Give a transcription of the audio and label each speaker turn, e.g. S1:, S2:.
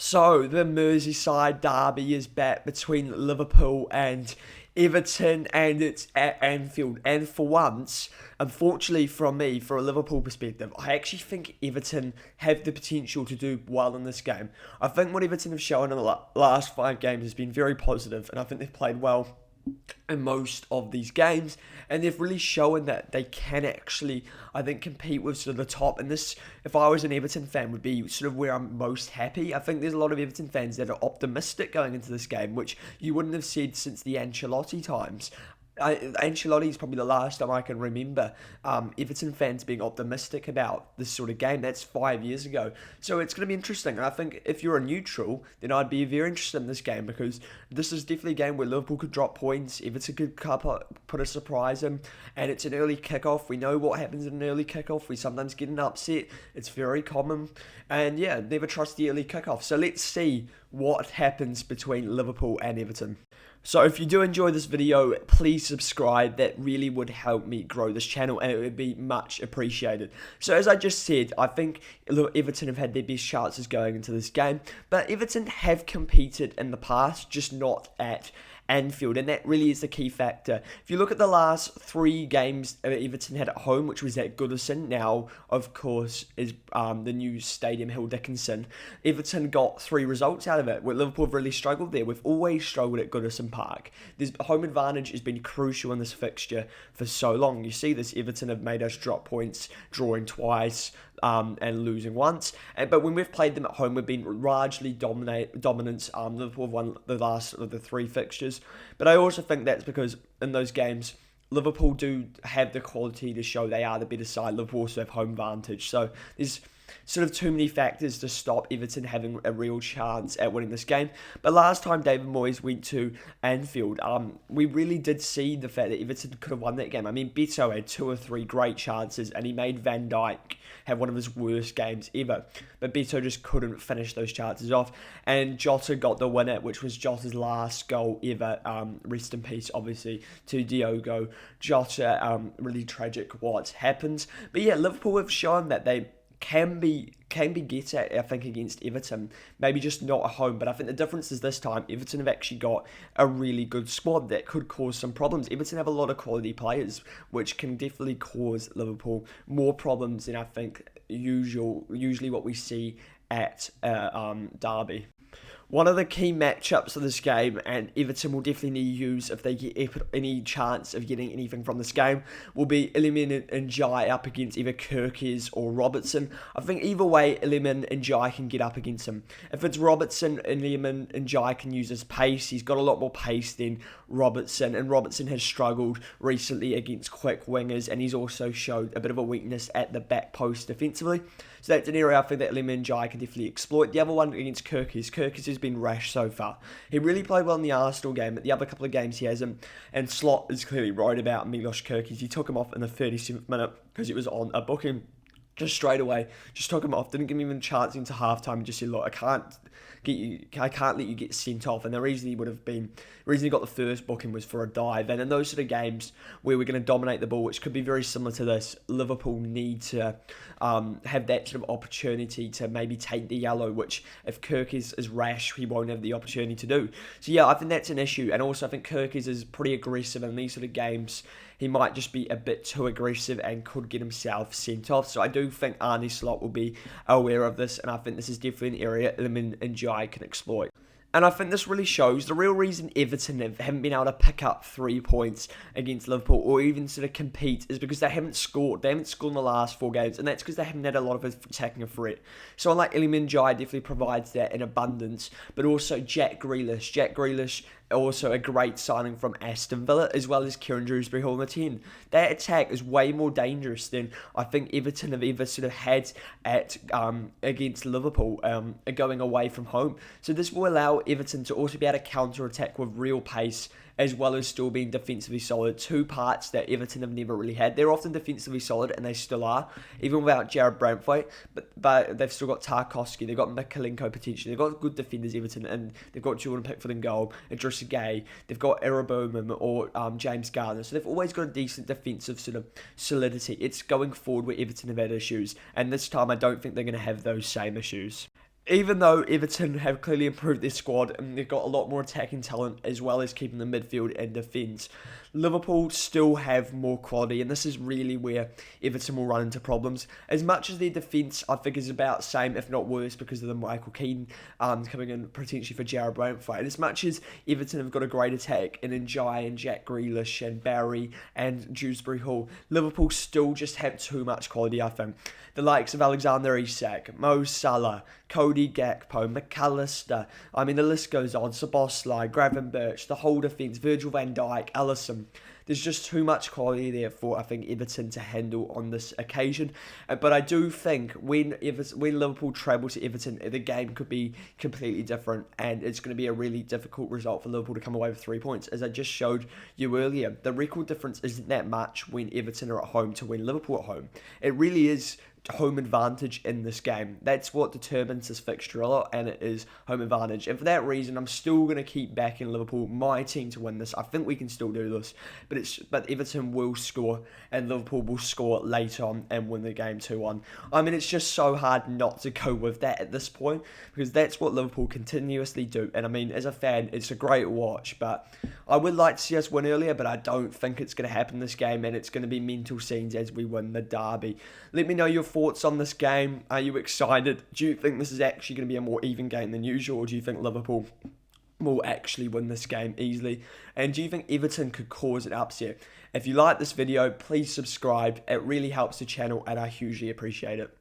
S1: So, the Merseyside Derby is back between Liverpool and Everton, and it's at Anfield. And for once, unfortunately from me, for a Liverpool perspective, I actually think Everton have the potential to do well in this game. I think what Everton have shown in the last 5 games has been very positive, and I think they've played well in most of these games, and they've really shown that they can actually, I think, compete with sort of the top. And this, if I was an Everton fan, would be sort of where I'm most happy. I think there's a lot of Everton fans that are optimistic going into this game, which you wouldn't have said since the Ancelotti times. Ancelotti is probably the last time I can remember Everton fans being optimistic about this sort of game. That's 5 years ago. So it's going to be interesting. And I think if you're a neutral, then I'd be very interested in this game, because this is definitely a game where Liverpool could drop points, Everton could put a surprise in, and it's an early kickoff. We know what happens in an early kickoff. We sometimes get an upset. It's very common. And yeah, never trust the early kickoff. So let's see what happens between Liverpool and Everton. So if you do enjoy this video, please subscribe. That really would help me grow this channel, and it would be much appreciated. So as I just said, I think Everton have had their best chances going into this game, but Everton have competed in the past, just not at Anfield, and that really is the key factor. If you look at the last 3 games Everton had at home, which was at Goodison, now of course is the new Stadium Hill Dickinson, Everton got 3 results out of it, where Liverpool have really struggled there. We've always struggled at Goodison Park. This home advantage has been crucial in this fixture for so long. You see this, Everton have made us drop points, drawing twice, and losing once. But when we've played them at home, we've been largely dominant. Liverpool have won the last of the 3 fixtures. But I also think that's because in those games, Liverpool do have the quality to show they are the better side. Liverpool also have home advantage. So there's sort of too many factors to stop Everton having a real chance at winning this game. But last time David Moyes went to Anfield, we really did see the fact that Everton could have won that game. I mean, Beto had 2 or 3 great chances, and he made Van Dijk have one of his worst games ever. But Beto just couldn't finish those chances off, and Jota got the winner, which was Jota's last goal ever. Rest in peace, obviously, to Diogo Jota. Really tragic what happened. But yeah, Liverpool have shown that they can be get at, I think, against Everton. Maybe just not at home, but I think the difference is this time Everton have actually got a really good squad that could cause some problems. Everton have a lot of quality players, which can definitely cause Liverpool more problems than I think usually what we see at Derby. One of the key matchups of this game, and Everton will definitely need to use if they get any chance of getting anything from this game, will be Iliman and Jai up against either Kirkes or Robertson. I think either way, Iliman and Jai can get up against him. If it's Robertson, Iliman and Jai can use his pace. He's got a lot more pace than Robertson, and Robertson has struggled recently against quick wingers, and he's also showed a bit of a weakness at the back post defensively. So that's an area I think that Iliman and Jai can definitely exploit. The other one against Kirkes. Kirkes has been rash so far. He really played well in the Arsenal game, but the other couple of games he hasn't. And Slot is clearly right about Milos Kirkes. He took him off in the 37th minute because it was on a booking. Just straight away, just took him off. Didn't give him even a chance into halftime. And just said, "Look, I can't let you get sent off." And the reason he got the first booking was for a dive. And in those sort of games where we're going to dominate the ball, which could be very similar to this, Liverpool need to have that sort of opportunity to maybe take the yellow, which if Kirk is rash, he won't have the opportunity to do. So yeah, I think that's an issue. And also I think Kirk is pretty aggressive in these sort of games. He might just be a bit too aggressive and could get himself sent off. So I do think Arne Slot will be aware of this, and I think this is definitely an area Iliman and Jai can exploit. And I think this really shows the real reason Everton haven't been able to pick up 3 points against Liverpool or even sort of compete is because they haven't scored. They haven't scored in the last 4 games, and that's because they haven't had a lot of attacking threat. So unlike Iliman Jai definitely provides that in abundance, but also Jack Grealish, also a great signing from Aston Villa, as well as Kieran Dewsbury holding the 10. That attack is way more dangerous than I think Everton have ever sort of had at against Liverpool going away from home. So this will allow Everton to also be able to counter-attack with real pace, as well as still being defensively solid. 2 parts that Everton have never really had. They're often defensively solid, and they still are, even without Jared Brantwaite, but they've still got Tarkowski, they've got Mikalenko potentially, they've got good defenders, Everton, and they've got Jordan Pickford in goal, Idrissa Gueye, they've got Erabomim or James Garner, so they've always got a decent defensive sort of solidity. It's going forward where Everton have had issues, and this time I don't think they're going to have those same issues. Even though Everton have clearly improved their squad and they've got a lot more attacking talent as well as keeping the midfield and defence, Liverpool still have more quality, and this is really where Everton will run into problems. As much as their defence, I think, is about the same, if not worse, because of the Michael Keane coming in potentially for Jarrad Braithwaite. And as much as Everton have got a great attack in Njai and Jack Grealish and Barry and Dewsbury Hall, Liverpool still just have too much quality, I think. The likes of Alexander Isak, Mo Salah, Cody Gakpo, McAllister, I mean the list goes on, Szoboszlai, Gravenberch, the whole defence, Virgil van Dijk, Alisson. There's just too much quality there for, I think, Everton to handle on this occasion. But I do think when Liverpool travel to Everton, the game could be completely different, and it's going to be a really difficult result for Liverpool to come away with 3 points. As I just showed you earlier, the record difference isn't that much when Everton are at home to when Liverpool at home. It really is home advantage in this game. That's what determines this fixture a lot, and it is home advantage. And for that reason, I'm still going to keep backing Liverpool, my team, to win this. I think we can still do this, but Everton will score and Liverpool will score later on and win the game 2-1. I mean, it's just so hard not to go with that at this point, because that's what Liverpool continuously do. And I mean, as a fan, it's a great watch, but I would like to see us win earlier, but I don't think it's going to happen this game, and it's going to be mental scenes as we win the derby. Let me know your thoughts on this game. Are you excited? Do you think this is actually going to be a more even game than usual, or do you think Liverpool will actually win this game easily? And do you think Everton could cause an upset? If you like this video, please subscribe. It really helps the channel and I hugely appreciate it.